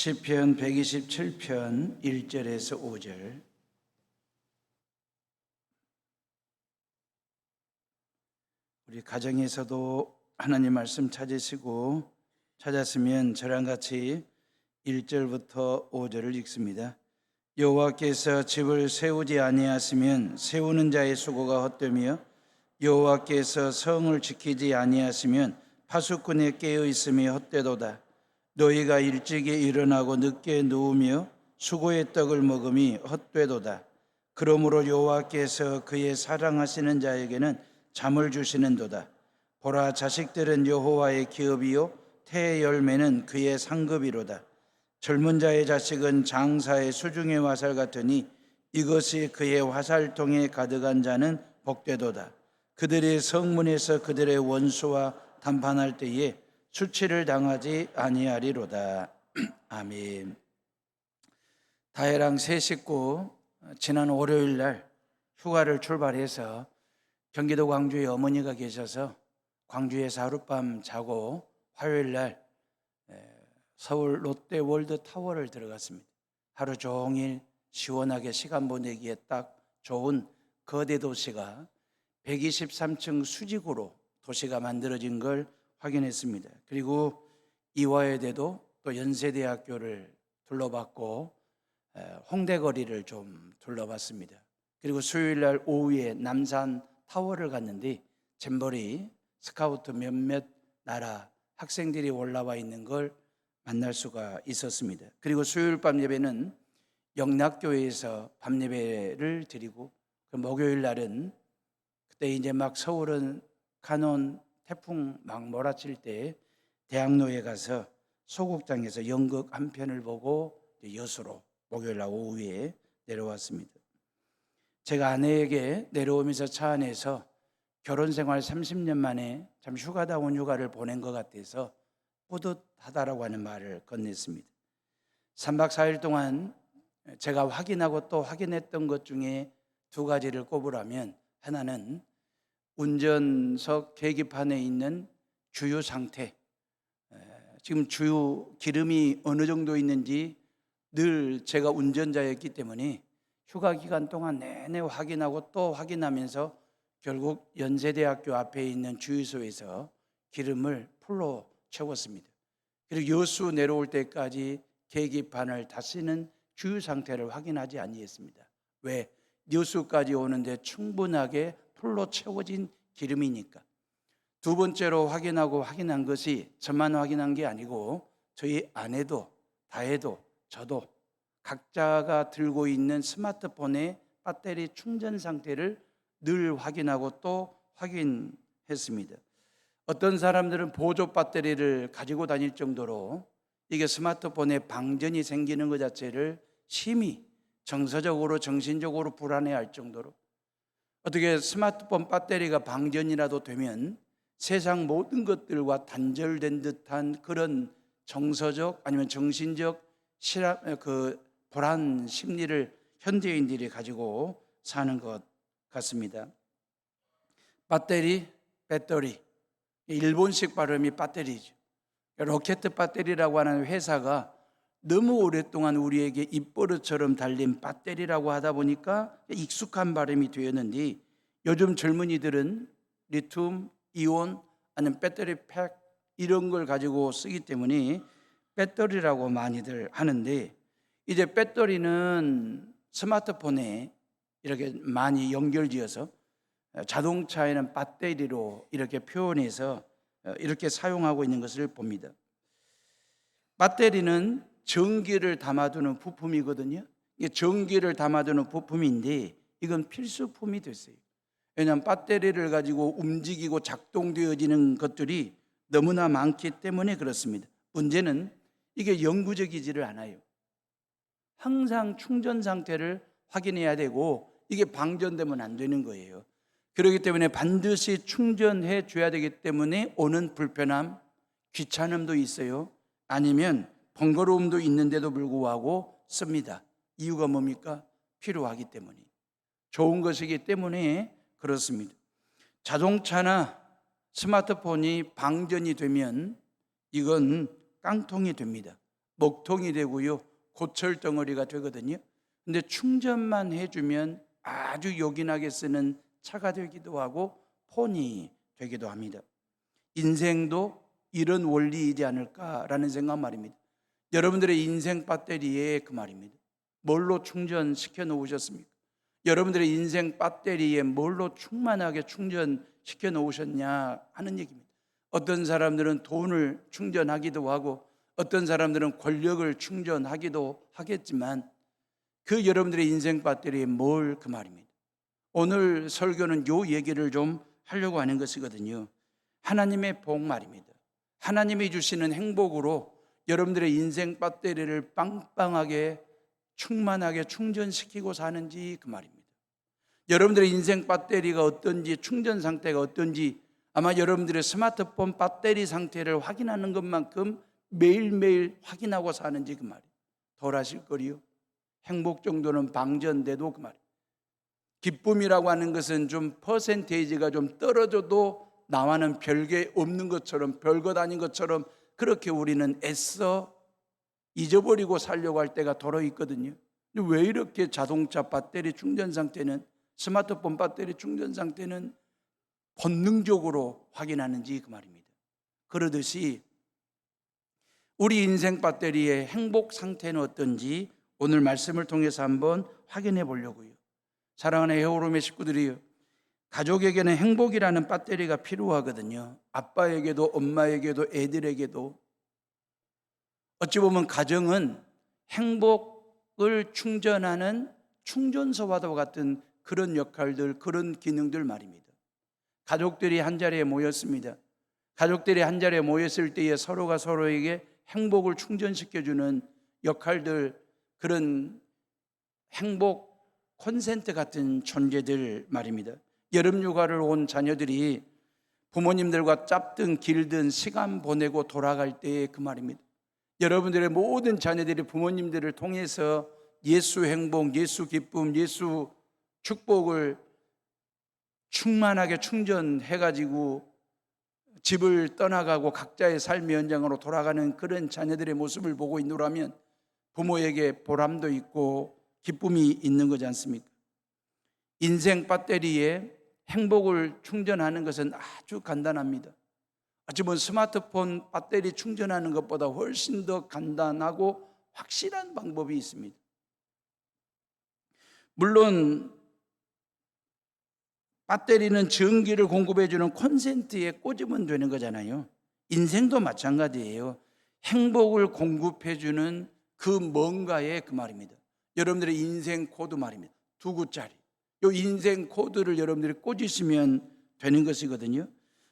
시편 127편 1절에서 5절. 우리 가정에서도 하나님 말씀 찾았으면 저랑 같이 1절부터 5절을 읽습니다. 여호와께서 집을 세우지 아니하시면 세우는 자의 수고가 헛되며 여호와께서 성을 지키지 아니하시면 파수꾼의 깨어 있음이 헛되도다. 너희가 일찍이 일어나고 늦게 누우며 수고의 떡을 먹음이 헛되도다. 그러므로 여호와께서 그의 사랑하시는 자에게는 잠을 주시는도다. 보라, 자식들은 여호와의 기업이요 태의 열매는 그의 상급이로다. 젊은 자의 자식은 장사의 수중의 화살 같으니 이것이 그의 화살통에 가득한 자는 복되도다. 그들의 성문에서 그들의 원수와 담판할 때에 수치를 당하지 아니하리로다. 아멘. 다혜랑 세 식구 지난 월요일 날 휴가를 출발해서 경기도 광주에 어머니가 계셔서 광주에서 하룻밤 자고 화요일 날 서울 롯데월드타워를 들어갔습니다. 하루 종일 시원하게 시간 보내기에 딱 좋은 거대 도시가 123층 수직으로 도시가 만들어진 걸 확인했습니다. 그리고 이화여대도 또 연세대학교를 둘러봤고 홍대거리를 좀 둘러봤습니다. 그리고 수요일 날 오후에 남산 타워를 갔는데 잼버리 스카우트 몇몇 나라 학생들이 올라와 있는 걸 만날 수가 있었습니다. 그리고 수요일 밤 예배는 영락교회에서 밤 예배를 드리고 목요일 날은 그때 이제 막 서울은 카논 태풍 막 몰아칠 때 대학로에 가서 소극장에서 연극 한 편을 보고 여수로 목요일 날 오후에 내려왔습니다. 제가 아내에게 내려오면서 차 안에서 결혼 생활 30년 만에 참 휴가다 온 휴가를 보낸 것 같아서 뿌듯하다라고 하는 말을 건넸습니다. 3박 4일 동안 제가 확인하고 또 확인했던 것 중에 두 가지를 꼽으라면 하나는 운전석 계기판에 있는 주유 상태, 지금 주유 기름이 어느 정도 있는지 늘 제가 운전자였기 때문에 휴가 기간 동안 내내 확인하고 또 확인하면서 결국 연세대학교 앞에 있는 주유소에서 기름을 풀로 채웠습니다. 그리고 여수 내려올 때까지 계기판을 다시는 주유 상태를 확인하지 아니했습니다. 왜? 여수까지 오는데 충분하게 풀로 채워진 기름이니까. 두 번째로 확인한 것이 저만 확인한 게 아니고 저희 아내도 다혜도 저도 각자가 들고 있는 스마트폰의 배터리 충전 상태를 늘 확인하고 또 확인했습니다. 어떤 사람들은 보조 배터리를 가지고 다닐 정도로 이게 스마트폰에 방전이 생기는 것 자체를 심히 정서적으로 정신적으로 불안해할 정도로 어떻게 스마트폰 배터리가 방전이라도 되면 세상 모든 것들과 단절된 듯한 그런 정서적 아니면 정신적 불안 심리를 현대인들이 가지고 사는 것 같습니다. 배터리 일본식 발음이 배터리죠. 로켓 배터리라고 하는 회사가 너무 오랫동안 우리에게 입버릇처럼 달린 배터리라고 하다 보니까 익숙한 발음이 되었는데 요즘 젊은이들은 리튬, 이온, 아니면 배터리 팩 이런 걸 가지고 쓰기 때문에 배터리라고 많이들 하는데 이제 배터리는 스마트폰에 이렇게 많이 연결지어서 자동차에는 배터리로 이렇게 표현해서 이렇게 사용하고 있는 것을 봅니다. 배터리는 전기를 담아두는 부품이거든요. 이게 전기를 담아두는 부품인데 이건 필수품이 됐어요. 왜냐하면 배터리를 가지고 움직이고 작동되어지는 것들이 너무나 많기 때문에 그렇습니다. 문제는 이게 영구적이지를 않아요. 항상 충전 상태를 확인해야 되고 이게 방전되면 안 되는 거예요. 그렇기 때문에 반드시 충전해 줘야 되기 때문에 오는 불편함, 귀찮음도 있어요. 아니면 번거로움도 있는데도 불구하고 씁니다. 이유가 뭡니까? 필요하기 때문에. 좋은 것이기 때문에 그렇습니다. 자동차나 스마트폰이 방전이 되면 이건 깡통이 됩니다. 먹통이 되고요, 고철 덩어리가 되거든요. 근데 충전만 해주면 아주 요긴하게 쓰는 차가 되기도 하고 폰이 되기도 합니다. 인생도 이런 원리이지 않을까라는 생각 말입니다. 여러분들의 인생 배터리에 그 말입니다. 뭘로 충전시켜 놓으셨습니까? 여러분들의 인생 배터리에 뭘로 충만하게 충전시켜 놓으셨냐 하는 얘기입니다. 어떤 사람들은 돈을 충전하기도 하고 어떤 사람들은 권력을 충전하기도 하겠지만 그 여러분들의 인생 배터리에 뭘 그 말입니다. 오늘 설교는 요 얘기를 좀 하려고 하는 것이거든요. 하나님의 복 말입니다. 하나님이 주시는 행복으로 여러분들의 인생 배터리를 빵빵하게 충만하게 충전시키고 사는지 그 말입니다. 여러분들의 인생 배터리가 어떤지, 충전 상태가 어떤지 아마 여러분들의 스마트폰 배터리 상태를 확인하는 것만큼 매일매일 확인하고 사는지 그 말이에요. 덜 하실 거리요. 행복 정도는 방전돼도 그 말이에요. 기쁨이라고 하는 것은 좀 퍼센테이지가 좀 떨어져도 나와는 별게 없는 것처럼, 별것 아닌 것처럼 그렇게 우리는 애써 잊어버리고 살려고 할 때가 더러 있거든요. 왜 이렇게 자동차 배터리 충전 상태는, 스마트폰 배터리 충전 상태는 본능적으로 확인하는지 그 말입니다. 그러듯이 우리 인생 배터리의 행복 상태는 어떤지 오늘 말씀을 통해서 한번 확인해 보려고요. 사랑하는 에어로움의 식구들이요, 가족에게는 행복이라는 배터리가 필요하거든요. 아빠에게도 엄마에게도 애들에게도. 어찌 보면 가정은 행복을 충전하는 충전소와도 같은 그런 역할들, 그런 기능들 말입니다. 가족들이 한자리에 모였습니다. 가족들이 한자리에 모였을 때에 서로가 서로에게 행복을 충전시켜주는 역할들, 그런 행복 콘센트 같은 존재들 말입니다. 여름휴가를 온 자녀들이 부모님들과 짭든 길든 시간 보내고 돌아갈 때의 그 말입니다. 여러분들의 모든 자녀들이 부모님들을 통해서 예수 행복, 예수 기쁨, 예수 축복을 충만하게 충전해가지고 집을 떠나가고 각자의 삶의 현장으로 돌아가는 그런 자녀들의 모습을 보고 있노라면 부모에게 보람도 있고 기쁨이 있는 거지 않습니까? 인생 배터리에 행복을 충전하는 것은 아주 간단합니다. 어쩌면 스마트폰 배터리 충전하는 것보다 훨씬 더 간단하고 확실한 방법이 있습니다. 물론 배터리는 전기를 공급해주는 콘센트에 꽂으면 되는 거잖아요. 인생도 마찬가지예요. 행복을 공급해주는 그 뭔가에 그 말입니다. 여러분들의 인생 코드 말입니다. 2구짜리. 이 인생 코드를 여러분들이 꽂으시면 되는 것이거든요.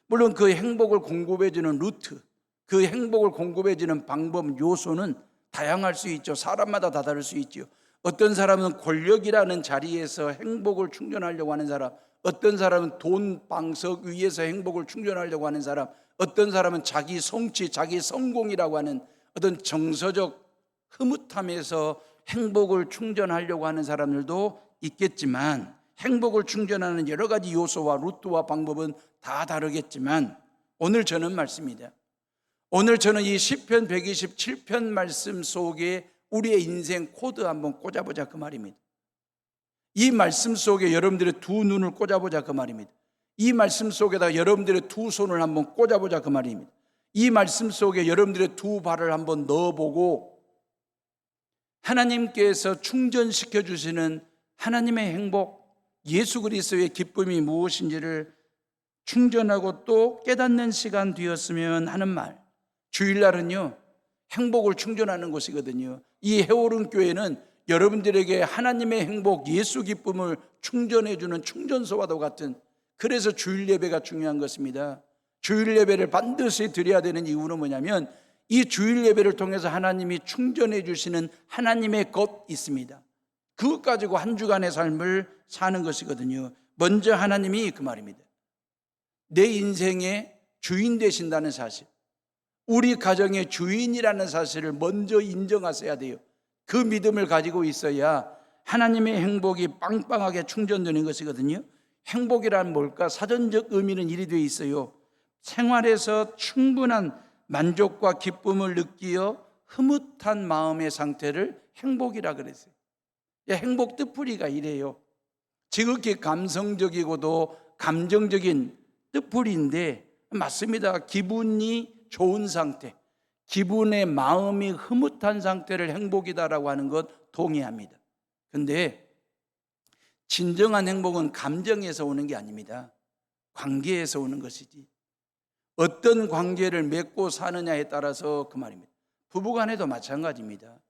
물론 그 행복을 공급해주는 루트, 그 행복을 공급해주는 방법, 요소는 다양할 수 있죠. 사람마다 다 다를 수 있죠. 어떤 사람은 권력이라는 자리에서 행복을 충전하려고 하는 사람, 어떤 사람은 돈 방석 위에서 행복을 충전하려고 하는 사람, 어떤 사람은 자기 성취, 자기 성공이라고 하는 어떤 정서적 흐뭇함에서 행복을 충전하려고 하는 사람들도 있겠지만, 행복을 충전하는 여러 가지 요소와 루트와 방법은 다 다르겠지만, 오늘 저는 말씀입니다. 오늘 저는 이 시편 127편 말씀 속에 우리의 인생 코드 한번 꽂아보자 그 말입니다. 이 말씀 속에 여러분들의 두 눈을 꽂아보자 그 말입니다. 이 말씀 속에다 여러분들의 두 손을 한번 꽂아보자 그 말입니다. 이 말씀 속에 여러분들의 두 발을 한번 넣어보고 하나님께서 충전시켜 주시는 하나님의 행복, 예수 그리스도의 기쁨이 무엇인지를 충전하고 또 깨닫는 시간 되었으면 하는 말. 주일날은요, 행복을 충전하는 곳이거든요. 이 해오른 교회는 여러분들에게 하나님의 행복, 예수 기쁨을 충전해주는 충전소와도 같은, 그래서 주일 예배가 중요한 것입니다. 주일 예배를 반드시 드려야 되는 이유는 뭐냐면 이 주일 예배를 통해서 하나님이 충전해 주시는 하나님의 것 있습니다. 그것 가지고 한 주간의 삶을 사는 것이거든요. 먼저 하나님이 그 말입니다. 내 인생의 주인 되신다는 사실, 우리 가정의 주인이라는 사실을 먼저 인정하셔야 돼요. 그 믿음을 가지고 있어야 하나님의 행복이 빵빵하게 충전되는 것이거든요. 행복이란 뭘까? 사전적 의미는 이리 되어 있어요. 생활에서 충분한 만족과 기쁨을 느끼어 흐뭇한 마음의 상태를 행복이라 그랬어요. 행복 뜻풀이가 이래요. 지극히 감성적이고도 감정적인 뜻풀이인데 맞습니다. 기분이 좋은 상태, 기분의 마음이 흐뭇한 상태를 행복이다라고 하는 것 동의합니다. 근데 진정한 행복은 감정에서 오는 게 아닙니다. 관계에서 오는 것이지. 어떤 관계를 맺고 사느냐에 따라서 그 말입니다. 부부간에도 마찬가지입니다.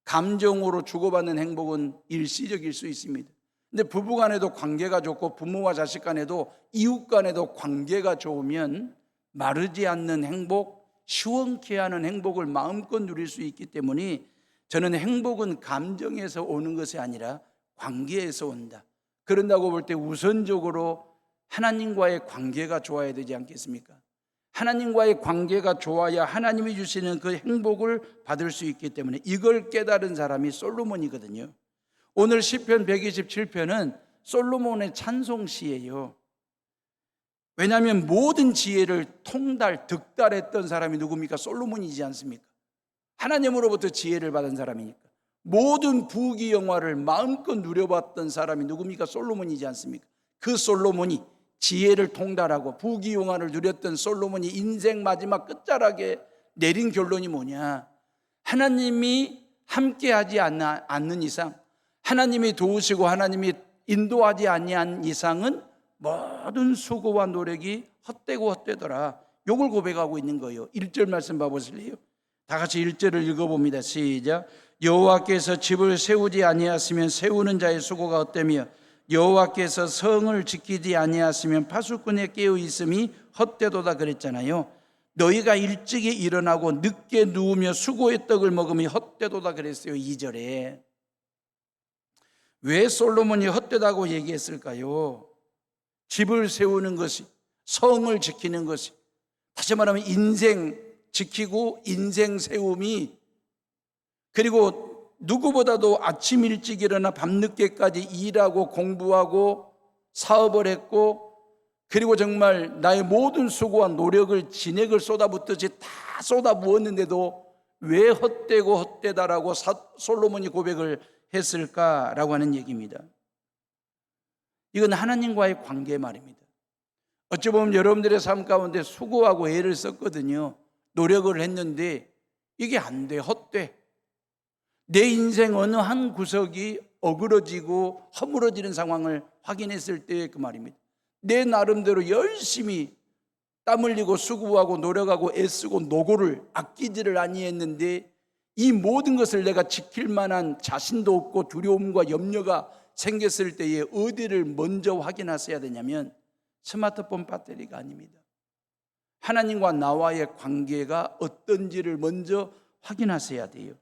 감정으로 주고받는 행복은 일시적일 수 있습니다. 근데 부부간에도 관계가 좋고 부모와 자식 간에도 이웃 간에도 관계가 좋으면 마르지 않는 행복, 시원케 하는 행복을 마음껏 누릴 수 있기 때문에 저는 행복은 감정에서 오는 것이 아니라 관계에서 온다. 그런다고 볼 때 우선적으로 하나님과의 관계가 좋아야 되지 않겠습니까? 하나님과의 관계가 좋아야 하나님이 주시는 그 행복을 받을 수 있기 때문에 이걸 깨달은 사람이 솔로몬이거든요. 오늘 시편 127편은 솔로몬의 찬송시예요. 왜냐하면 모든 지혜를 득달했던 사람이 누굽니까? 솔로몬이지 않습니까? 하나님으로부터 지혜를 받은 사람이니까. 모든 부귀영화를 마음껏 누려봤던 사람이 누굽니까? 솔로몬이지 않습니까? 그 솔로몬이 지혜를 통달하고 부귀영화를 누렸던 솔로몬이 인생 마지막 끝자락에 내린 결론이 뭐냐? 하나님이 함께하지 않는 이상, 하나님이 도우시고 하나님이 인도하지 아니한 이상은 모든 수고와 노력이 헛되고 헛되더라. 이걸 고백하고 있는 거예요. 1절 말씀 봐보실래요? 다 같이 1절을 읽어봅니다. 시작. 여호와께서 집을 세우지 아니하시면 세우는 자의 수고가 헛되며 여호와께서 성을 지키지 아니하시면 파수꾼의 깨어 있음이 헛되도다 그랬잖아요. 너희가 일찍이 일어나고 늦게 누우며 수고의 떡을 먹으면 헛되도다 그랬어요. 2절에. 왜 솔로몬이 헛되다고 얘기했을까요? 집을 세우는 것이, 성을 지키는 것이, 다시 말하면 인생 지키고 인생 세움이, 그리고 누구보다도 아침 일찍 일어나 밤늦게까지 일하고 공부하고 사업을 했고, 그리고 정말 나의 모든 수고와 노력을 진액을 쏟아붓듯이 다 쏟아부었는데도 왜 헛되고 헛되다라고 솔로몬이 고백을 했을까라고 하는 얘기입니다. 이건 하나님과의 관계 말입니다. 어찌 보면 여러분들의 삶 가운데 수고하고 애를 썼거든요. 노력을 했는데 이게 안 돼, 헛돼. 내 인생 어느 한 구석이 어그러지고 허물어지는 상황을 확인했을 때 그 말입니다. 내 나름대로 열심히 땀 흘리고 수고하고 노력하고 애쓰고 노고를 아끼지를 아니했는데 이 모든 것을 내가 지킬 만한 자신도 없고 두려움과 염려가 생겼을 때에 어디를 먼저 확인하셔야 되냐면 스마트폰 배터리가 아닙니다. 하나님과 나와의 관계가 어떤지를 먼저 확인하셔야 돼요.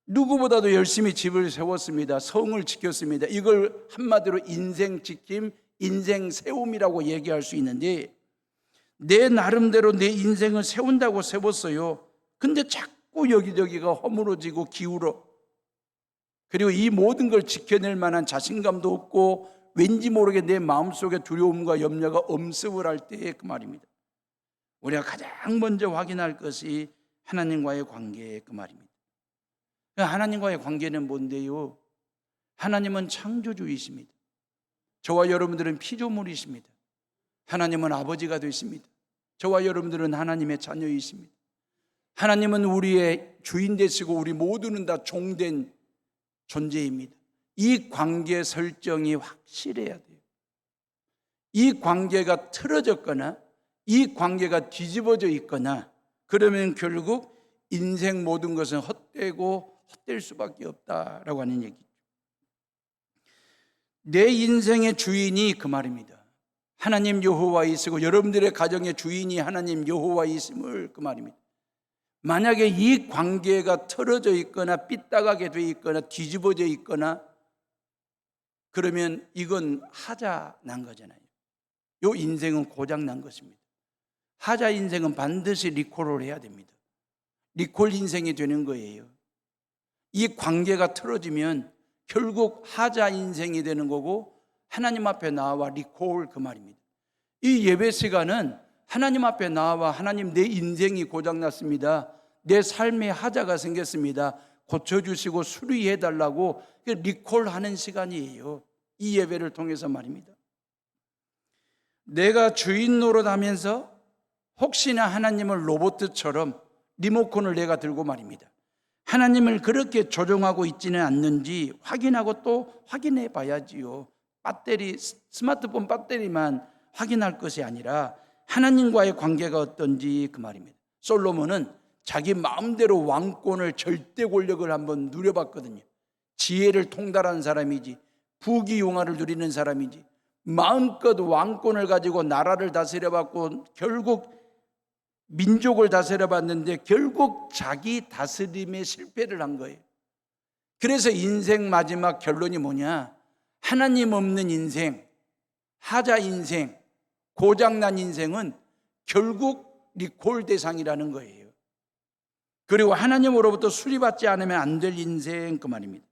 누구보다도 열심히 집을 세웠습니다. 성을 지켰습니다. 이걸 한마디로 인생 지킴, 인생 세움이라고 얘기할 수 있는데 내 나름대로 내 인생을 세운다고 세웠어요. 근데 자꾸 여기저기가 허물어지고 기울어. 그리고 이 모든 걸 지켜낼 만한 자신감도 없고 왠지 모르게 내 마음속에 두려움과 염려가 엄습을 할 때의 그 말입니다. 우리가 가장 먼저 확인할 것이 하나님과의 관계의 그 말입니다. 하나님과의 관계는 뭔데요? 하나님은 창조주이십니다. 저와 여러분들은 피조물이십니다. 하나님은 아버지가 되십니다. 저와 여러분들은 하나님의 자녀이십니다. 하나님은 우리의 주인 되시고 우리 모두는 다 종된 존재입니다. 이 관계 설정이 확실해야 돼요. 이 관계가 틀어졌거나 이 관계가 뒤집어져 있거나 그러면 결국 인생 모든 것은 헛되고 헛될 수밖에 없다라고 하는 얘기죠. 내 인생의 주인이 그 말입니다. 하나님 여호와이시고 여러분들의 가정의 주인이 하나님 여호와이심을 그 말입니다. 만약에 이 관계가 틀어져 있거나 삐딱하게 돼 있거나 뒤집어져 있거나 그러면 이건 하자 난 거잖아요. 요 인생은 고장 난 것입니다. 하자 인생은 반드시 리콜을 해야 됩니다. 리콜 인생이 되는 거예요. 이 관계가 틀어지면 결국 하자 인생이 되는 거고 하나님 앞에 나와 리콜 그 말입니다. 이 예배 시간은 하나님 앞에 나와 하나님 내 인생이 고장났습니다. 내 삶에 하자가 생겼습니다. 고쳐주시고 수리해달라고 리콜하는 시간이에요. 이 예배를 통해서 말입니다. 내가 주인 노릇하면서 혹시나 하나님을 로봇처럼 리모컨을 내가 들고 말입니다, 하나님을 그렇게 조종하고 있지는 않는지 확인하고 또 확인해 봐야지요. 스마트폰 배터리만 확인할 것이 아니라 하나님과의 관계가 어떤지 그 말입니다. 솔로몬은 자기 마음대로 왕권을 절대 권력을 한번 누려봤거든요. 지혜를 통달한 사람이지, 부귀영화를 누리는 사람이지, 마음껏 왕권을 가지고 나라를 다스려봤고 결국 민족을 다스려봤는데 결국 자기 다스림에 실패를 한 거예요. 그래서 인생 마지막 결론이 뭐냐? 하나님 없는 인생, 하자 인생, 고장난 인생은 결국 리콜 대상이라는 거예요. 그리고 하나님으로부터 수리받지 않으면 안 될 인생 그 말입니다.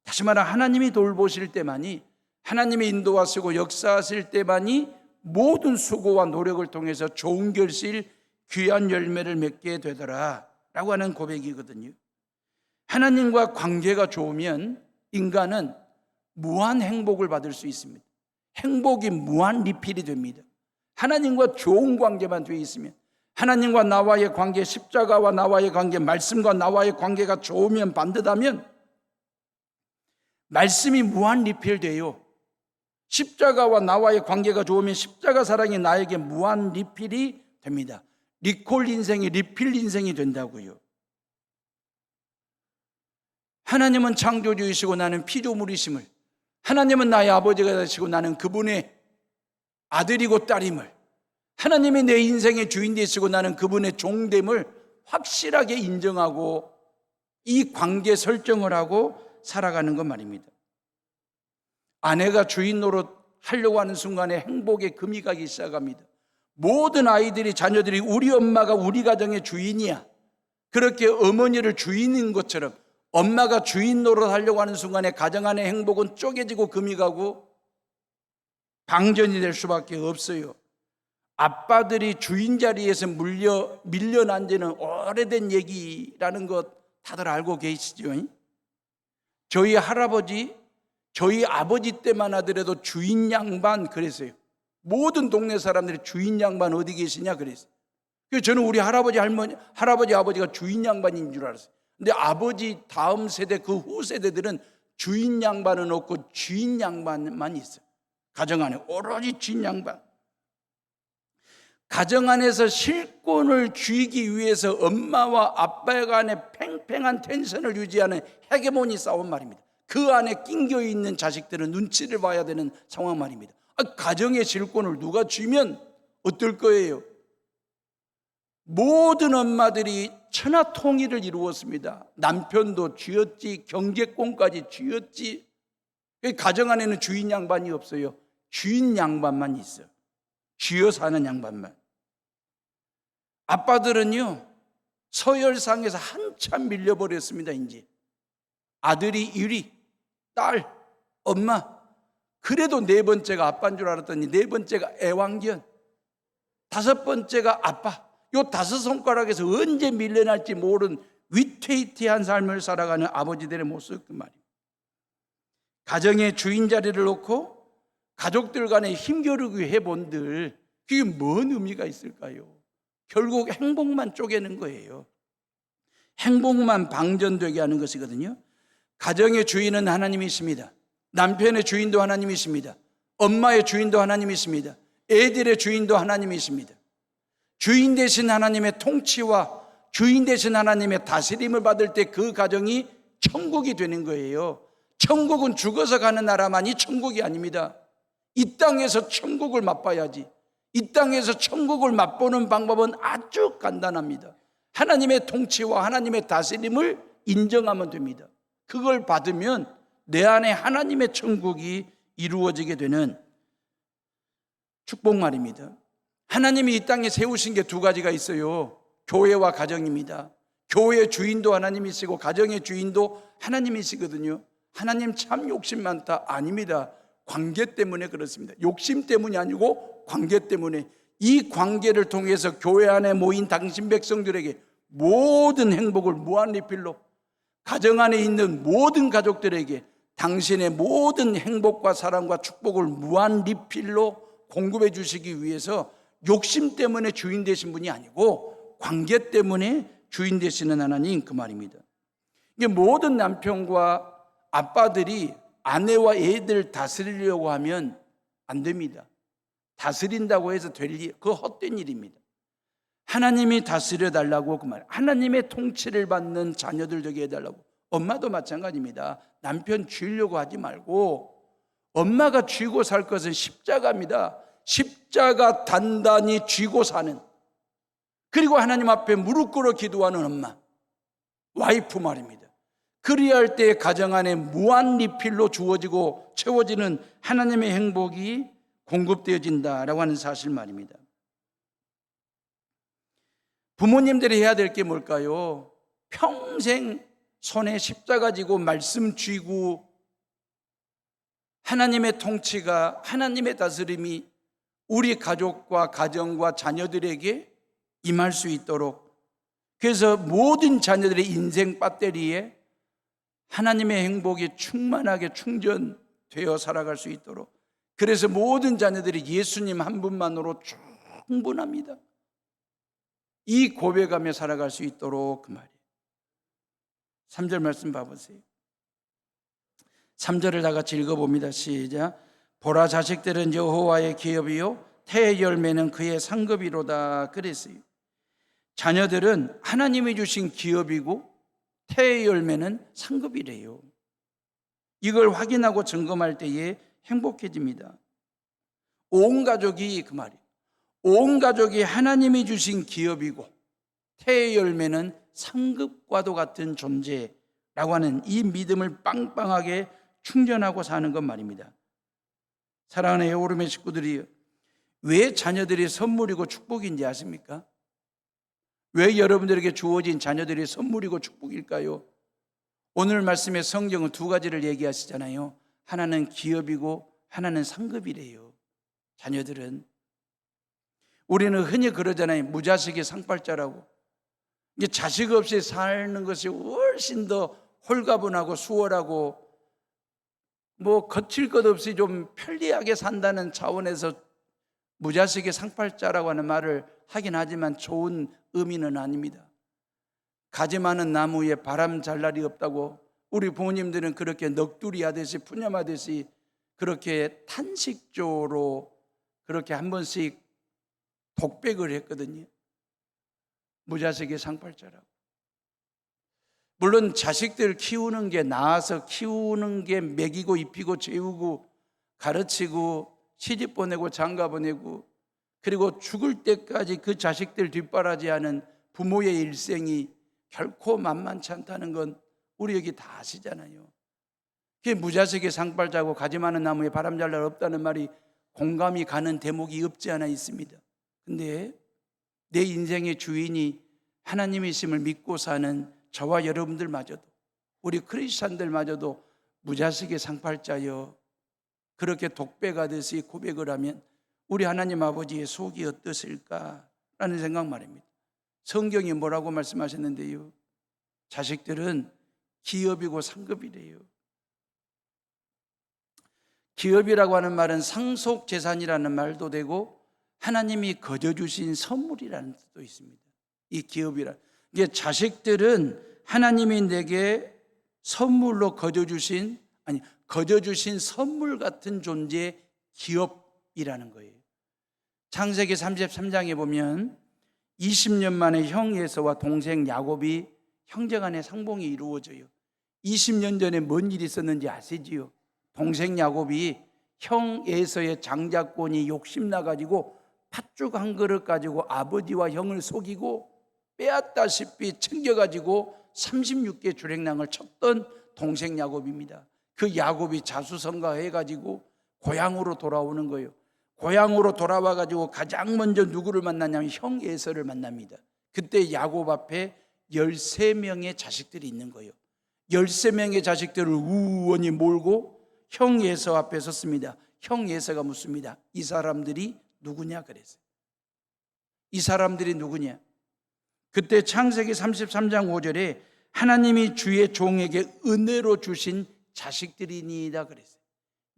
다시 말해 하나님이 돌보실 때만이, 하나님의 인도하시고 역사하실 때만이 모든 수고와 노력을 통해서 좋은 결실, 귀한 열매를 맺게 되더라 라고 하는 고백이거든요. 하나님과 관계가 좋으면 인간은 무한 행복을 받을 수 있습니다. 행복이 무한 리필이 됩니다. 하나님과 좋은 관계만 되어 있으면, 하나님과 나와의 관계, 십자가와 나와의 관계, 말씀과 나와의 관계가 좋으면, 반듯하면 말씀이 무한 리필돼요. 십자가와 나와의 관계가 좋으면 십자가 사랑이 나에게 무한 리필이 됩니다. 리콜 인생이 리필 인생이 된다고요. 하나님은 창조주이시고 나는 피조물이심을, 하나님은 나의 아버지가 되시고 나는 그분의 아들이고 딸임을, 하나님이 내 인생의 주인 되시고 나는 그분의 종됨을 확실하게 인정하고 이 관계 설정을 하고 살아가는 것 말입니다. 아내가 주인 노릇 하려고 하는 순간에 행복의 금이 가기 시작합니다. 모든 아이들이, 자녀들이 우리 엄마가 우리 가정의 주인이야, 그렇게 어머니를 주인인 것처럼 엄마가 주인 노릇 하려고 하는 순간에 가정 안의 행복은 쪼개지고 금이 가고 방전이 될 수밖에 없어요. 아빠들이 주인 자리에서 밀려난 지는 오래된 얘기라는 것 다들 알고 계시죠? 저희 할아버지, 저희 아버지 때만 하더라도 주인 양반 그랬어요. 모든 동네 사람들이 주인 양반 어디 계시냐 그랬어요. 그래서 저는 우리 할아버지, 아버지가 주인 양반인 줄 알았어요. 근데 아버지 다음 세대, 그 후 세대들은 주인 양반은 없고 주인 양반만 있어요. 가정 안에 오로지 주인 양반. 가정 안에서 실권을 쥐기 위해서 엄마와 아빠 간의 팽팽한 텐션을 유지하는 헤게모니 싸움 말입니다. 그 안에 낑겨 있는 자식들은 눈치를 봐야 되는 상황 말입니다. 가정의 실권을 누가 쥐면 어떨 거예요? 모든 엄마들이 천하통일을 이루었습니다. 남편도 쥐었지, 경제권까지 쥐었지. 가정 안에는 주인 양반이 없어요. 주인 양반만 있어요. 쥐어 사는 양반만. 아빠들은요, 서열상에서 한참 밀려버렸습니다. 이제 아들이 1위, 딸, 엄마. 그래도 4번째가 아빠인 줄 알았더니 4번째가 애완견, 5번째가 아빠. 요 5손가락에서 언제 밀려날지 모르는 위태위태한 삶을 살아가는 아버지들의 모습 그 말이에요. 가정의 주인 자리를 놓고 가족들 간에 힘겨루기 해본들, 그게 뭔 의미가 있을까요? 결국 행복만 쪼개는 거예요. 행복만 방전되게 하는 것이거든요. 가정의 주인은 하나님이십니다. 남편의 주인도 하나님이십니다. 엄마의 주인도 하나님이십니다. 애들의 주인도 하나님이십니다. 주인 되신 하나님의 통치와 주인 되신 하나님의 다스림을 받을 때 그 가정이 천국이 되는 거예요. 천국은 죽어서 가는 나라만이 천국이 아닙니다. 이 땅에서 천국을 맛봐야지. 이 땅에서 천국을 맛보는 방법은 아주 간단합니다. 하나님의 통치와 하나님의 다스림을 인정하면 됩니다. 그걸 받으면 내 안에 하나님의 천국이 이루어지게 되는 축복 말입니다. 하나님이 이 땅에 세우신 게 2가지가 있어요. 교회와 가정입니다. 교회의 주인도 하나님이시고 가정의 주인도 하나님이시거든요. 하나님 참 욕심 많다. 아닙니다. 관계 때문에 그렇습니다. 욕심 때문이 아니고 관계 때문에, 이 관계를 통해서 교회 안에 모인 당신 백성들에게 모든 행복을 무한 리필로 가정 안에 있는 모든 가족들에게 당신의 모든 행복과 사랑과 축복을 무한 리필로 공급해 주시기 위해서 욕심 때문에 주인 되신 분이 아니고 관계 때문에 주인 되시는 하나님, 그 말입니다. 이게 모든 남편과 아빠들이 아내와 애들 다스리려고 하면 안 됩니다. 다스린다고 해서 될 일, 그거 헛된 일입니다. 하나님이 다스려 달라고, 그 말. 하나님의 통치를 받는 자녀들 되게 해달라고. 엄마도 마찬가지입니다. 남편 쥐려고 하지 말고, 엄마가 쥐고 살 것은 십자가입니다. 십자가 단단히 쥐고 사는, 그리고 하나님 앞에 무릎 꿇어 기도하는 엄마, 와이프 말입니다. 그리할 때 가정 안에 무한 리필로 주어지고 채워지는 하나님의 행복이 공급되어진다라고 하는 사실 말입니다. 부모님들이 해야 될 게 뭘까요? 평생 손에 십자가 지고 말씀 쥐고 하나님의 통치가, 하나님의 다스림이 우리 가족과 가정과 자녀들에게 임할 수 있도록, 그래서 모든 자녀들의 인생 배터리에 하나님의 행복이 충만하게 충전되어 살아갈 수 있도록, 그래서 모든 자녀들이 예수님 한 분만으로 충분합니다, 이 고백하며 살아갈 수 있도록, 그 말이에요. 3절 말씀 봐보세요. 3절을 다 같이 읽어봅니다. 시작. 보라, 자식들은 여호와의 기업이요 태의 열매는 그의 상급이로다 그랬어요. 자녀들은 하나님이 주신 기업이고 태의 열매는 상급이래요. 이걸 확인하고 점검할 때에 행복해집니다. 온 가족이, 그 말이에요, 온 가족이 하나님이 주신 기업이고 태의 열매는 상급과도 같은 존재라고 하는 이 믿음을 빵빵하게 충전하고 사는 것 말입니다. 사랑하는 에오름의 식구들이, 왜 자녀들이 선물이고 축복인지 아십니까? 왜 여러분들에게 주어진 자녀들이 선물이고 축복일까요? 오늘 말씀의 성경은 두 가지를 얘기하시잖아요. 하나는 기업이고 하나는 상급이래요. 자녀들은, 우리는 흔히 그러잖아요. 무자식이 상팔자라고. 이게 자식 없이 사는 것이 훨씬 더 홀가분하고 수월하고 뭐 거칠 것 없이 좀 편리하게 산다는 차원에서 무자식의 상팔자라고 하는 말을 하긴 하지만 좋은 의미는 아닙니다. 가지 많은 나무에 바람 잘 날이 없다고 우리 부모님들은 그렇게 넋두리 하듯이 푸념하듯이 그렇게 탄식조로 그렇게 한 번씩 독백을 했거든요. 무자식의 상팔자라고. 물론 자식들 키우는 게, 낳아서 키우는 게 먹이고 입히고 재우고 가르치고 시집 보내고 장가 보내고 그리고 죽을 때까지 그 자식들 뒷바라지하는 부모의 일생이 결코 만만치 않다는 건 우리 여기 다 아시잖아요. 그게 무자식의 상팔자고 가지 많은 나무에 바람 잘 날 없다는 말이 공감이 가는 대목이 없지 않아 있습니다. 근데 내 인생의 주인이 하나님이심을 믿고 사는 저와 여러분들마저도, 우리 크리스찬들마저도 무자식의 상팔자여 그렇게 독백하듯이 고백을 하면 우리 하나님 아버지의 속이 어떠실까라는 생각 말입니다. 성경이 뭐라고 말씀하셨는데요? 자식들은 기업이고 상급이래요. 기업이라고 하는 말은 상속재산이라는 말도 되고 하나님이 거저주신 선물이라는 뜻도 있습니다. 이 기업이라, 이게 자식들은 하나님이 내게 선물로 거저주신 선물 같은 존재, 기업이라는 거예요. 창세기 33장에 보면 20년 만에 형 에서와 동생 야곱이 형제간의 상봉이 이루어져요. 20년 전에 뭔 일이 있었는지 아시지요? 동생 야곱이 형 에서의 장자권이 욕심나가지고 팥죽 한 그릇 가지고 아버지와 형을 속이고 빼앗다시피 챙겨가지고 36개 주랭랑을 쳤던 동생 야곱입니다. 그 야곱이 자수성가해가지고 고향으로 돌아오는 거예요. 고향으로 돌아와가지고 가장 먼저 누구를 만나냐면 형 에서를 만납니다. 그때 야곱 앞에 13명의 자식들이 있는 거예요. 13명의 자식들을 우원히 몰고 형 에서 앞에 섰습니다. 형 에서가 묻습니다. 이 사람들이 누구냐 그랬어요. 이 사람들이 누구냐? 그때 창세기 33장 5절에 하나님이 주의 종에게 은혜로 주신 자식들이니이다 그랬어요.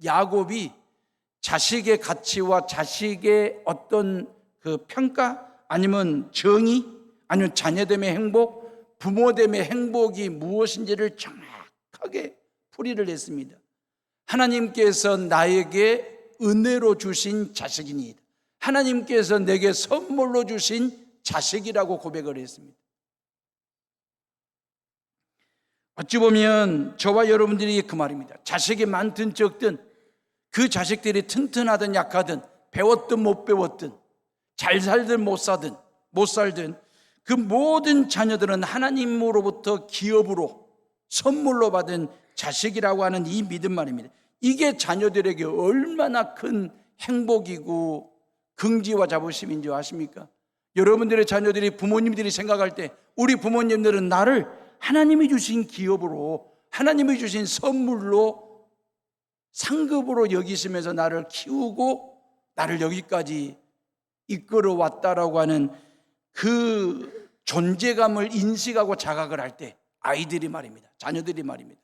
야곱이 자식의 가치와 자식의 어떤 그 평가, 아니면 정의, 아니면 자녀됨의 행복, 부모됨의 행복이 무엇인지를 정확하게 풀이를 했습니다. 하나님께서 나에게 은혜로 주신 자식이니이다. 하나님께서 내게 선물로 주신 자식이라고 고백을 했습니다. 어찌 보면 저와 여러분들이 그 말입니다. 자식이 많든 적든, 그 자식들이 튼튼하든 약하든, 배웠든 못 배웠든, 잘 살든 못 살든 그 모든 자녀들은 하나님으로부터 기업으로 선물로 받은 자식이라고 하는 이 믿음 말입니다. 이게 자녀들에게 얼마나 큰 행복이고 긍지와 자부심인 줄 아십니까? 여러분들의 자녀들이, 부모님들이 생각할 때 우리 부모님들은 나를 하나님이 주신 기업으로, 하나님이 주신 선물로, 상급으로 여기시면서 나를 키우고 나를 여기까지 이끌어 왔다라고 하는 그 존재감을 인식하고 자각을 할 때 아이들이 말입니다. 자녀들이 말입니다.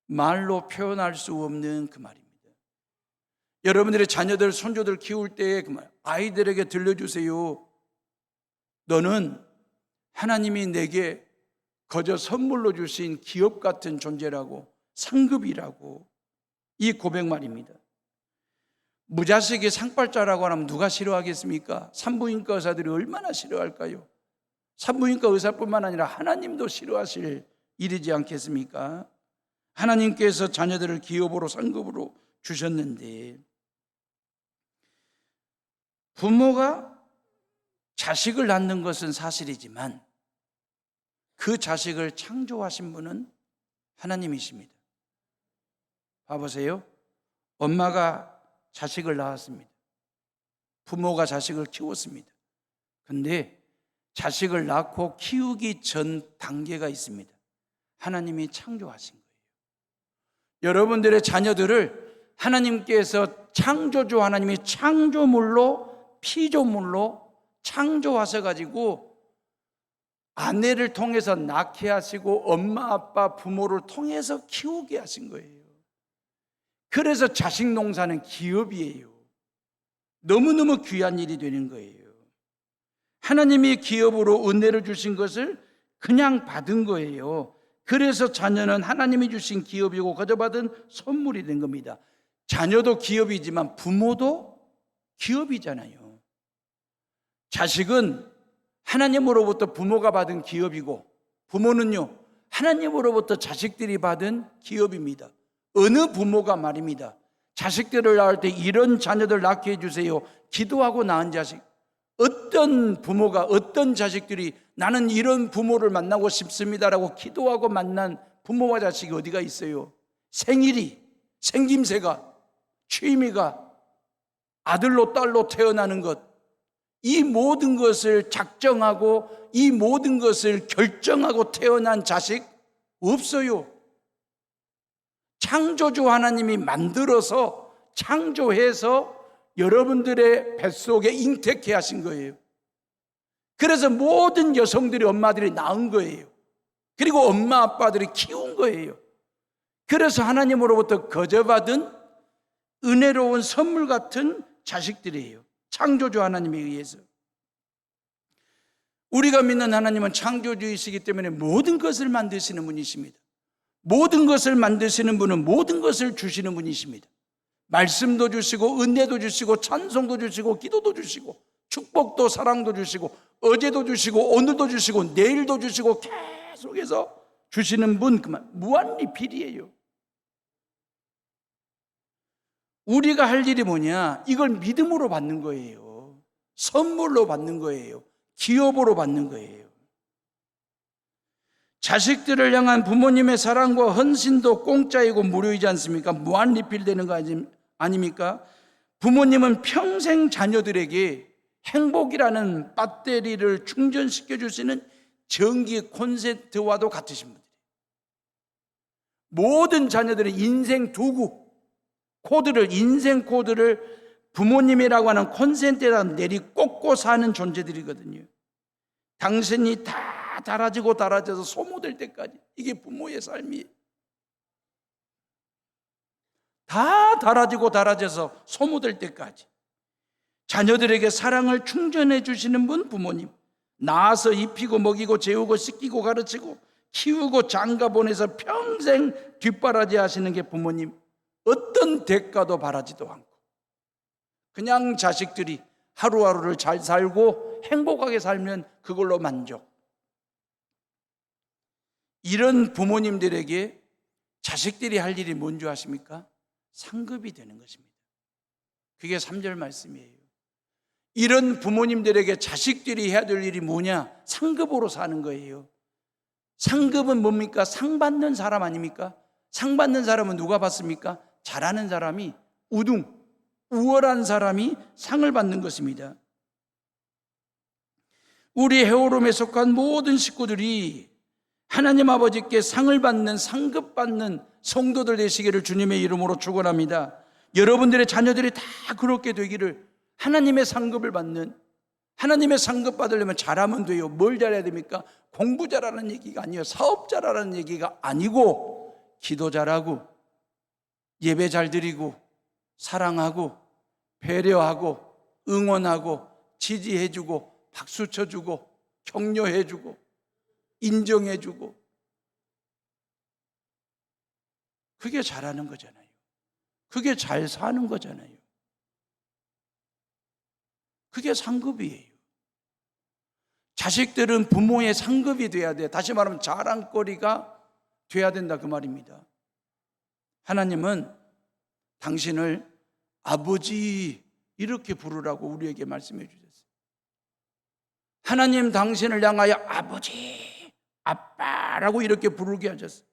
말로 표현할 수 없는 그 말입니다. 여러분들의 자녀들, 손주들 키울 때 그 말, 아이들에게 들려주세요. 너는 하나님이 내게 거저 선물로 주신 기업 같은 존재라고, 상급이라고, 이 고백 말입니다. 무자식이 상팔자라고 하면 누가 싫어하겠습니까? 산부인과 의사들이 얼마나 싫어할까요? 산부인과 의사뿐만 아니라 하나님도 싫어하실 일이지 않겠습니까? 하나님께서 자녀들을 기업으로, 상급으로 주셨는데, 부모가 자식을 낳는 것은 사실이지만 그 자식을 창조하신 분은 하나님이십니다. 봐보세요. 엄마가 자식을 낳았습니다. 부모가 자식을 키웠습니다. 근데 자식을 낳고 키우기 전 단계가 있습니다. 하나님이 창조하신 거예요. 여러분들의 자녀들을 하나님께서 창조주 하나님이 창조물로, 피조물로 창조하셔가지고 아내를 통해서 낳게 하시고 엄마, 아빠, 부모를 통해서 키우게 하신 거예요. 그래서 자식 농사는 기업이에요. 너무너무 귀한 일이 되는 거예요. 하나님이 기업으로 은혜를 주신 것을 그냥 받은 거예요. 그래서 자녀는 하나님이 주신 기업이고 거저 받은 선물이 된 겁니다. 자녀도 기업이지만 부모도 기업이잖아요. 자식은 하나님으로부터 부모가 받은 기업이고, 부모는요 하나님으로부터 자식들이 받은 기업입니다. 어느 부모가 말입니다, 자식들을 낳을 때 이런 자녀들 낳게 해주세요, 기도하고 낳은 자식, 어떤 부모가, 어떤 자식들이 나는 이런 부모를 만나고 싶습니다라고 기도하고 만난 부모와 자식이 어디가 있어요? 생일이, 생김새가, 취미가, 아들로 딸로 태어나는 것, 이 모든 것을 작정하고 이 모든 것을 결정하고 태어난 자식 없어요. 창조주 하나님이 만들어서, 창조해서 여러분들의 뱃속에 잉태케 하신 거예요. 그래서 모든 여성들이, 엄마들이 낳은 거예요. 그리고 엄마 아빠들이 키운 거예요. 그래서 하나님으로부터 거저받은 은혜로운 선물 같은 자식들이에요. 창조주 하나님에 의해서. 우리가 믿는 하나님은 창조주이시기 때문에 모든 것을 만드시는 분이십니다. 모든 것을 만드시는 분은 모든 것을 주시는 분이십니다. 말씀도 주시고, 은혜도 주시고, 찬송도 주시고, 기도도 주시고, 축복도, 사랑도 주시고, 어제도 주시고, 오늘도 주시고, 내일도 주시고, 계속해서 주시는 분, 그만 무한리필이에요. 우리가 할 일이 뭐냐? 이걸 믿음으로 받는 거예요. 선물로 받는 거예요. 기업으로 받는 거예요. 자식들을 향한 부모님의 사랑과 헌신도 공짜이고 무료이지 않습니까? 무한리필되는 거 아닙니까? 부모님은 평생 자녀들에게 행복이라는 배터리를 충전시켜 주시는 전기 콘센트와도 같으신 분들이에요. 모든 자녀들의 인생 도구, 인생 코드를 부모님이라고 하는 콘센트에다 내리 꽂고 사는 존재들이거든요. 당신이 다 달아져서 소모될 때까지. 이게 부모의 삶이에요. 다 달아져서 소모될 때까지 자녀들에게 사랑을 충전해 주시는 분 부모님. 낳아서 입히고 먹이고 재우고 씻기고 가르치고 키우고 장가 보내서 평생 뒷바라지 하시는 게 부모님. 어떤 대가도 바라지도 않고 그냥 자식들이 하루하루를 잘 살고 행복하게 살면 그걸로 만족. 이런 부모님들에게 자식들이 할 일이 뭔지 아십니까? 상급이 되는 것입니다. 그게 3절 말씀이에요. 이런 부모님들에게 자식들이 해야 될 일이 뭐냐? 상급으로 사는 거예요. 상급은 뭡니까? 상 받는 사람 아닙니까? 상 받는 사람은 누가 받습니까? 잘하는 사람이, 우월한 사람이 상을 받는 것입니다. 우리 헤어롬에 속한 모든 식구들이 하나님 아버지께 상을 받는, 상급받는 성도들 되시기를 주님의 이름으로 축원합니다. 여러분들의 자녀들이 다 그렇게 되기를, 하나님의 상급을 받는, 하나님의 상급 받으려면 잘하면 돼요. 뭘 잘해야 됩니까? 공부 잘하는 얘기가 아니에요. 사업 잘하라는 얘기가 아니고, 기도 잘하고 예배 잘 드리고 사랑하고 배려하고 응원하고 지지해주고 박수 쳐주고 격려해주고 인정해주고, 그게 잘하는 거잖아요. 그게 잘 사는 거잖아요. 그게 상급이에요. 자식들은 부모의 상급이 돼야 돼. 다시 말하면 자랑거리가 돼야 된다 그 말입니다. 하나님은 당신을 아버지 이렇게 부르라고 우리에게 말씀해 주셨어요. 하나님 당신을 향하여 아버지, 아빠라고 이렇게 부르게 하셨어요.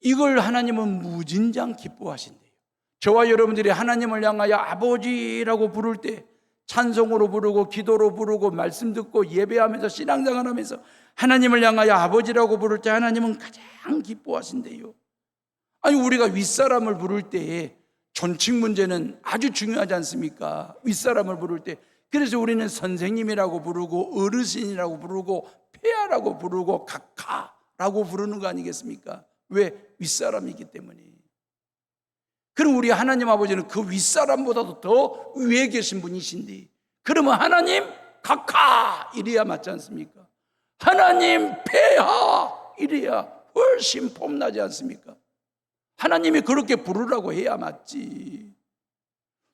이걸 하나님은 무진장 기뻐하신대요. 저와 여러분들이 하나님을 향하여 아버지라고 부를 때, 찬송으로 부르고 기도로 부르고 말씀 듣고 예배하면서 신앙생활하면서 하나님을 향하여 아버지라고 부를 때 하나님은 가장 기뻐하신대요. 아니, 우리가 윗사람을 부를 때에 존칭 문제는 아주 중요하지 않습니까? 윗사람을 부를 때. 그래서 우리는 선생님이라고 부르고 어르신이라고 부르고 폐하라고 부르고 각하라고 부르는 거 아니겠습니까? 왜? 윗사람이기 때문에. 그럼 우리 하나님 아버지는 그 윗사람보다도 더 위에 계신 분이신데, 그러면 하나님 각하 이래야 맞지 않습니까? 하나님 폐하 이래야 훨씬 폼나지 않습니까? 하나님이 그렇게 부르라고 해야 맞지.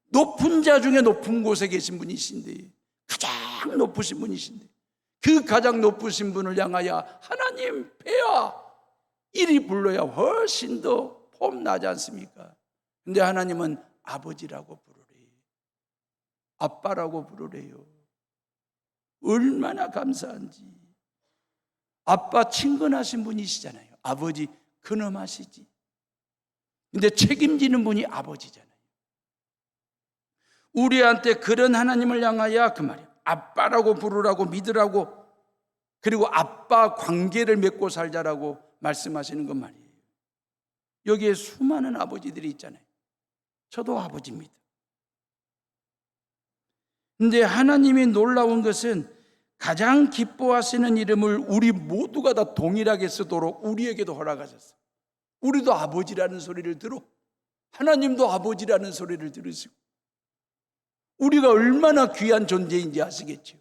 높은 자 중에 높은 곳에 계신 분이신데, 가장 높으신 분이신데, 그 가장 높으신 분을 향하여 하나님 폐하 이리 불러야 훨씬 더 폼나지 않습니까? 근데 하나님은 아버지라고 부르래요. 아빠라고 부르래요. 얼마나 감사한지. 아빠 친근하신 분이시잖아요. 아버지 근엄하시지. 근데 책임지는 분이 아버지잖아요. 우리한테 그런 하나님을 향하여 그 말이에요. 아빠라고 부르라고 믿으라고, 그리고 아빠 관계를 맺고 살자라고 말씀하시는 것 말이에요. 여기에 수많은 아버지들이 있잖아요. 저도 아버지입니다. 근데 하나님이 놀라운 것은 가장 기뻐하시는 이름을 우리 모두가 다 동일하게 쓰도록 우리에게도 허락하셨어요. 우리도 아버지라는 소리를 들어. 하나님도 아버지라는 소리를 들으시고. 우리가 얼마나 귀한 존재인지 아시겠죠?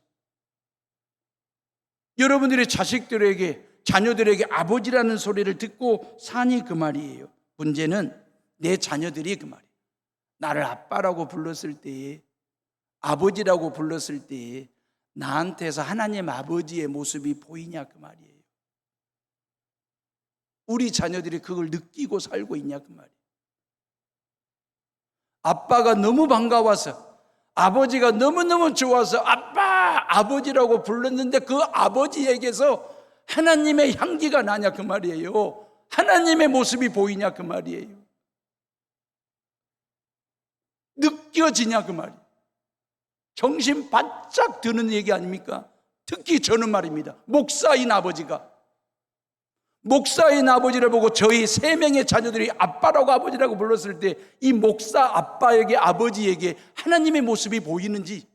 여러분들의 자녀들에게 아버지라는 소리를 듣고 사니 그 말이에요. 문제는 내 자녀들이 그 말이에요. 나를 아빠라고 불렀을 때에, 아버지라고 불렀을 때에 나한테서 하나님 아버지의 모습이 보이냐 그 말이에요. 우리 자녀들이 그걸 느끼고 살고 있냐 그 말이에요. 아빠가 너무 반가워서, 아버지가 너무너무 좋아서 아빠, 아버지라고 불렀는데 그 아버지에게서 하나님의 향기가 나냐 그 말이에요. 하나님의 모습이 보이냐 그 말이에요. 느껴지냐 그 말이에요. 정신 바짝 드는 얘기 아닙니까? 특히 저는 말입니다. 목사인 아버지를 보고 저희 3명의 자녀들이 아빠라고 아버지라고 불렀을 때 이 목사 아빠에게, 아버지에게 하나님의 모습이 보이는지,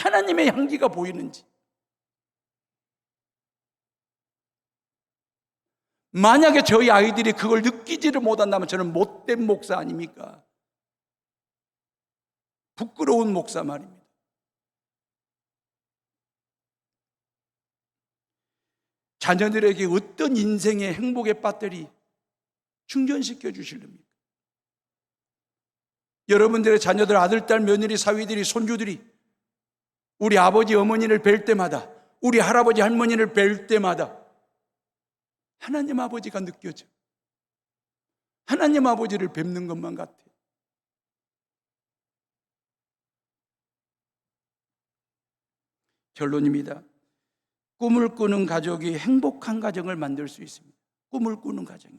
하나님의 향기가 보이는지. 만약에 저희 아이들이 그걸 느끼지를 못한다면 저는 못된 목사 아닙니까? 부끄러운 목사 말입니다. 자녀들에게 어떤 인생의 행복의 배터리 충전시켜 주실랍니까? 여러분들의 자녀들, 아들, 딸, 며느리, 사위들이, 손주들이 우리 아버지, 어머니를 뵐 때마다, 우리 할아버지, 할머니를 뵐 때마다 하나님 아버지가 느껴져. 하나님 아버지를 뵙는 것만 같아. 결론입니다. 꿈을 꾸는 가족이 행복한 가정을 만들 수 있습니다. 꿈을 꾸는 가정이.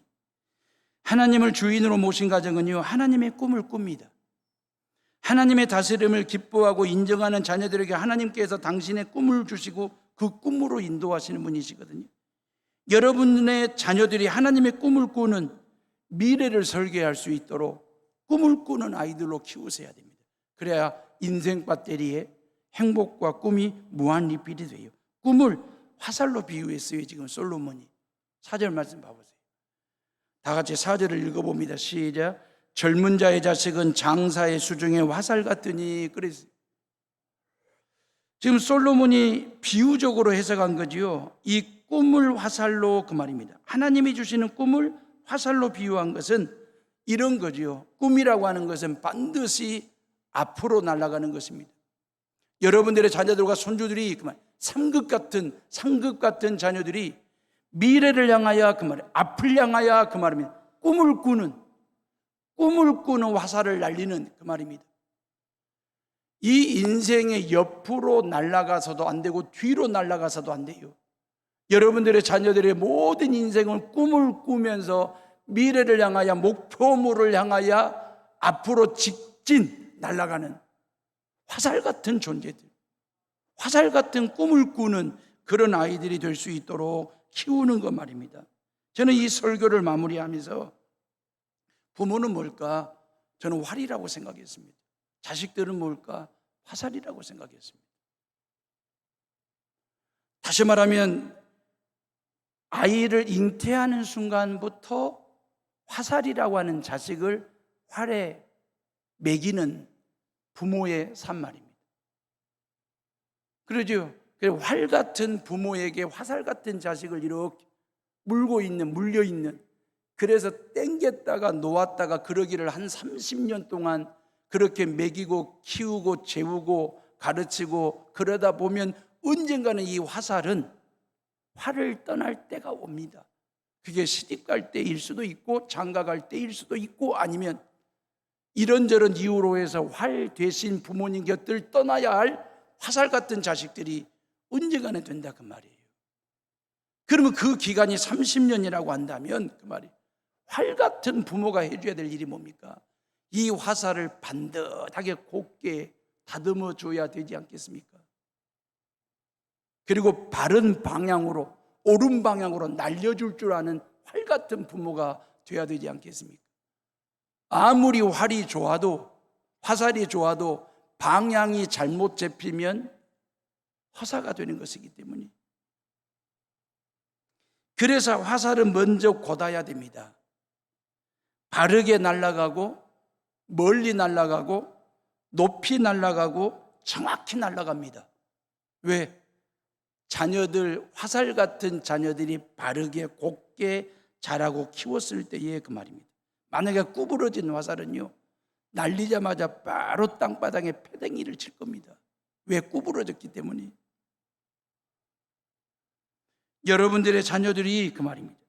하나님을 주인으로 모신 가정은요, 하나님의 꿈을 꿉니다. 하나님의 다스림을 기뻐하고 인정하는 자녀들에게 하나님께서 당신의 꿈을 주시고 그 꿈으로 인도하시는 분이시거든요. 여러분의 자녀들이 하나님의 꿈을 꾸는 미래를 설계할 수 있도록 꿈을 꾸는 아이들로 키우셔야 됩니다. 그래야 인생 배터리에 행복과 꿈이 무한 리필이 돼요. 꿈을 화살로 비유했어요. 지금 솔로몬이. 4절 말씀 봐보세요. 다 같이 4절을 읽어봅니다. 시작. 젊은 자의 자식은 장사의 수중에 화살 같으니. 그랬어요. 지금 솔로몬이 비유적으로 해석한 거지요. 이 꿈을 화살로, 그 말입니다. 하나님이 주시는 꿈을 화살로 비유한 것은 이런 거지요. 꿈이라고 하는 것은 반드시 앞으로 날아가는 것입니다. 여러분들의 자녀들과 손주들이 그만 상급 같은 자녀들이 미래를 향하여, 그 말이에요. 앞을 향하여, 그 말입니다. 꿈을 꾸는 화살을 날리는, 그 말입니다. 이 인생의 옆으로 날아가서도 안 되고 뒤로 날아가서도 안 돼요. 여러분들의 자녀들의 모든 인생을 꿈을 꾸면서 미래를 향하여, 목표물을 향하여 앞으로 직진 날아가는 화살 같은 존재들, 화살 같은 꿈을 꾸는 그런 아이들이 될 수 있도록 키우는 것 말입니다. 저는 이 설교를 마무리하면서 부모는 뭘까? 저는 활이라고 생각했습니다. 자식들은 뭘까? 화살이라고 생각했습니다. 다시 말하면 아이를 잉태하는 순간부터 화살이라고 하는 자식을 활에 매기는 부모의 삶 말입니다. 그러죠. 활 같은 부모에게 화살 같은 자식을 이렇게 물려있는, 그래서 땡겼다가 놓았다가 그러기를 한 30년 동안 그렇게 먹이고 키우고 재우고 가르치고 그러다 보면 언젠가는 이 화살은 활을 떠날 때가 옵니다. 그게 시집 갈 때일 수도 있고 장가 갈 때일 수도 있고 아니면 이런저런 이유로 해서 활 대신 부모님 곁을 떠나야 할 화살 같은 자식들이 언젠가는 된다 그 말이에요. 그러면 그 기간이 30년이라고 한다면 그 말이 활 같은 부모가 해줘야 될 일이 뭡니까? 이 화살을 반듯하게 곱게 다듬어 줘야 되지 않겠습니까? 그리고 바른 방향으로, 옳은 방향으로 날려줄 줄 아는 활 같은 부모가 돼야 되지 않겠습니까? 아무리 활이 좋아도, 화살이 좋아도 방향이 잘못 잡히면 화사가 되는 것이기 때문에, 그래서 화살은 먼저 곧아야 됩니다. 바르게 날아가고 멀리 날아가고 높이 날아가고 정확히 날아갑니다. 왜? 자녀들, 화살 같은 자녀들이 바르게 곱게 자라고 키웠을 때에 그 말입니다. 만약에 구부러진 화살은요, 날리자마자 바로 땅바닥에 패댕이를 칠 겁니다. 왜? 구부러졌기 때문에. 여러분들의 자녀들이 그 말입니다.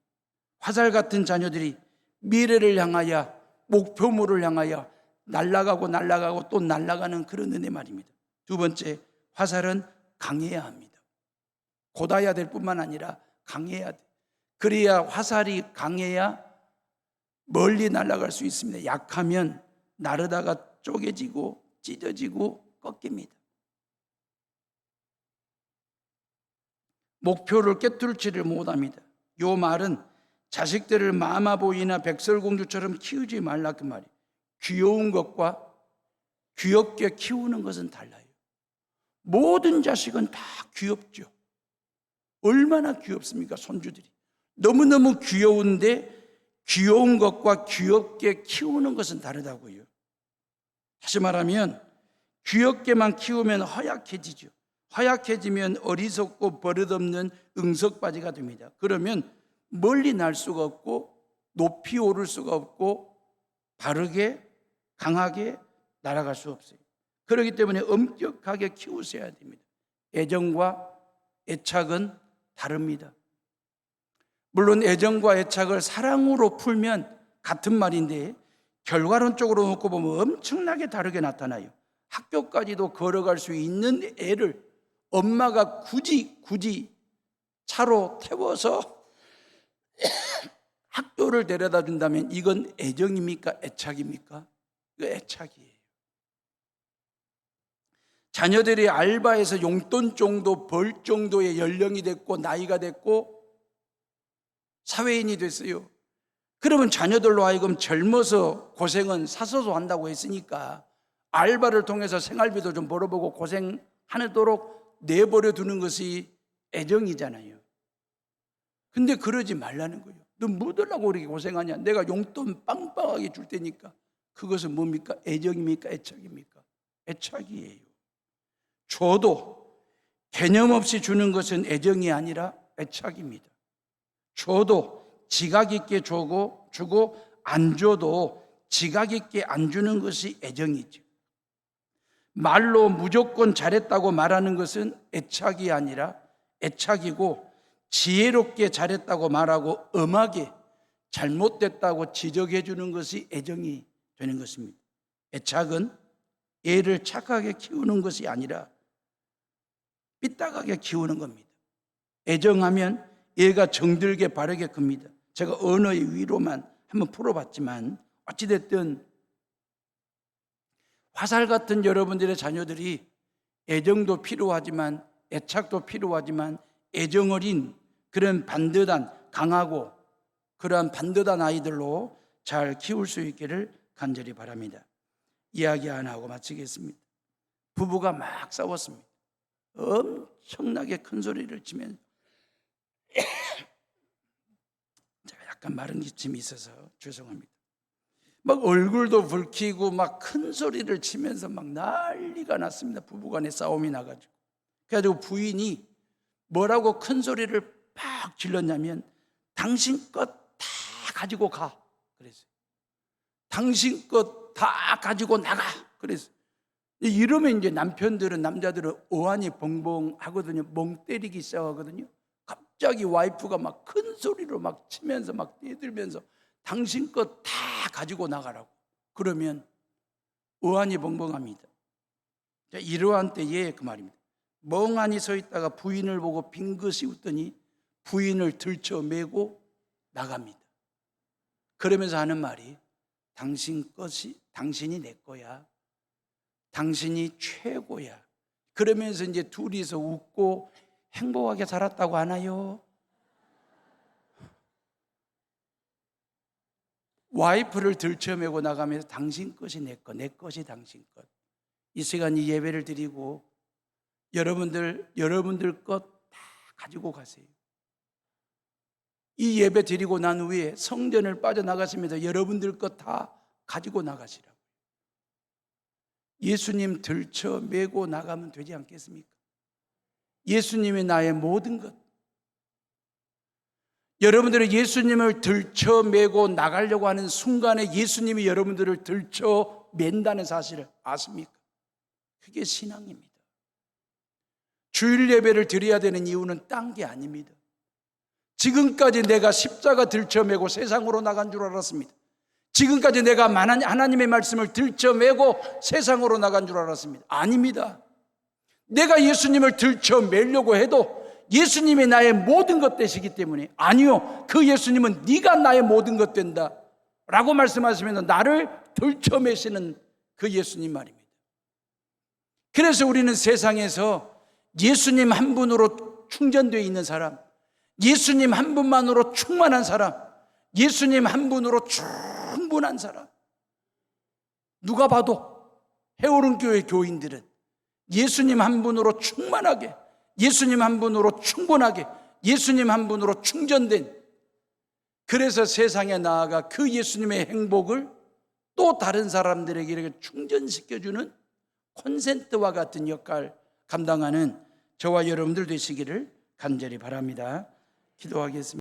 화살 같은 자녀들이 미래를 향하여, 목표물을 향하여 날아가고 또 날아가는 그런 은혜 말입니다. 두 번째, 화살은 강해야 합니다. 곧아야 될 뿐만 아니라 강해야 돼. 그래야 화살이 강해야 멀리 날아갈 수 있습니다. 약하면 나르다가 쪼개지고 찢어지고 꺾입니다. 목표를 꿰뚫지를 못합니다. 이 말은 자식들을 마마보이나 백설공주처럼 키우지 말라 그 말이에요. 귀여운 것과 귀엽게 키우는 것은 달라요. 모든 자식은 다 귀엽죠. 얼마나 귀엽습니까? 손주들이. 너무너무 귀여운데 귀여운 것과 귀엽게 키우는 것은 다르다고요. 다시 말하면 귀엽게만 키우면 허약해지죠. 허약해지면 어리석고 버릇없는 응석바지가 됩니다. 그러면 멀리 날 수가 없고 높이 오를 수가 없고 바르게 강하게 날아갈 수 없어요. 그렇기 때문에 엄격하게 키우셔야 됩니다. 애정과 애착은 다릅니다. 물론 애정과 애착을 사랑으로 풀면 같은 말인데 결과론적으로 놓고 보면 엄청나게 다르게 나타나요. 학교까지도 걸어갈 수 있는 애를 엄마가 굳이 차로 태워서 학교를 데려다 준다면 이건 애정입니까? 애착입니까? 이거 애착이에요. 자녀들이 알바해서 용돈 정도 벌 정도의 연령이 됐고 나이가 됐고 사회인이 됐어요. 그러면 자녀들로 하여금 젊어서 고생은 사서도 한다고 했으니까 알바를 통해서 생활비도 좀 벌어보고 고생하도록 내버려 두는 것이 애정이잖아요. 근데 그러지 말라는 거예요. 너 뭐 들라고 그렇게 고생하냐? 내가 용돈 빵빵하게 줄 테니까. 그것은 뭡니까? 애정입니까? 애착입니까? 애착이에요. 줘도 개념 없이 주는 것은 애정이 아니라 애착입니다. 줘도 지각 있게 주고 안 줘도 지각 있게 안 주는 것이 애정이죠. 말로 무조건 잘했다고 말하는 것은 애착이 아니라 애착이고, 지혜롭게 잘했다고 말하고 엄하게 잘못됐다고 지적해 주는 것이 애정이 되는 것입니다. 애착은 애를 착하게 키우는 것이 아니라 삐딱하게 키우는 겁니다. 애정하면 애가 정들게 바르게 큽니다. 제가 언어의 위로만 한번 풀어봤지만 어찌됐든 화살 같은 여러분들의 자녀들이 애정도 필요하지만 애착도 필요하지만 애정 어린 그런 반듯한 강하고 그러한 반듯한 아이들로 잘 키울 수 있기를 간절히 바랍니다. 이야기 하나 하고 마치겠습니다. 부부가 막 싸웠습니다. 엄청나게 큰 소리를 치면서 제가 약간 마른 기침이 있어서 죄송합니다. 막 얼굴도 붉히고 막 큰 소리를 치면서 막 난리가 났습니다. 부부간에 싸움이 나가지고. 그래가지고 부인이 뭐라고 큰 소리를 팍 질렀냐면 당신 것 다 가지고 가 그랬어요. 당신 것 다 가지고 나가 그랬어요. 이러면 이제 남자들은 어안이 벙벙 하거든요. 멍 때리기 시작하거든요. 갑자기 와이프가 막 큰 소리로 막 치면서 막 뛰들면서 당신 것 다 가지고 나가라고. 그러면 어안이 벙벙합니다. 이러한 때에 그 말입니다. 멍하니 서 있다가 부인을 보고 빙긋이 웃더니 부인을 들쳐매고 나갑니다. 그러면서 하는 말이 당신이 내 거야. 당신이 최고야. 그러면서 이제 둘이서 웃고 행복하게 살았다고 하나요? 와이프를 들쳐매고 나가면서 당신 것이 내 것, 내 것이 당신 것. 이 시간 이 예배를 드리고 여러분들 것 다 가지고 가세요. 이 예배 드리고 난 후에 성전을 빠져나가시면서 여러분들 것 다 가지고 나가시라고. 예수님 들쳐매고 나가면 되지 않겠습니까? 예수님이 나의 모든 것. 여러분들은 예수님을 들쳐매고 나가려고 하는 순간에 예수님이 여러분들을 들쳐맨다는 사실을 아십니까? 그게 신앙입니다. 주일 예배를 드려야 되는 이유는 딴 게 아닙니다. 지금까지 내가 십자가 들쳐매고 세상으로 나간 줄 알았습니다. 지금까지 내가 하나님의 말씀을 들쳐매고 세상으로 나간 줄 알았습니다. 아닙니다. 내가 예수님을 들쳐매려고 해도 예수님이 나의 모든 것 되시기 때문에, 아니요, 그 예수님은 네가 나의 모든 것 된다 라고 말씀하시면서 나를 들쳐매시는 그 예수님 말입니다. 그래서 우리는 세상에서 예수님 한 분으로 충전되어 있는 사람, 예수님 한 분만으로 충만한 사람, 예수님 한 분으로 충분한 사람, 누가 봐도 해오른교회 교인들은 예수님 한 분으로 충만하게, 예수님 한 분으로 충분하게, 예수님 한 분으로 충전된, 그래서 세상에 나아가 그 예수님의 행복을 또 다른 사람들에게 이렇게 충전시켜주는 콘센트와 같은 역할 감당하는 저와 여러분들 되시기를 간절히 바랍니다. 기도하겠습니다.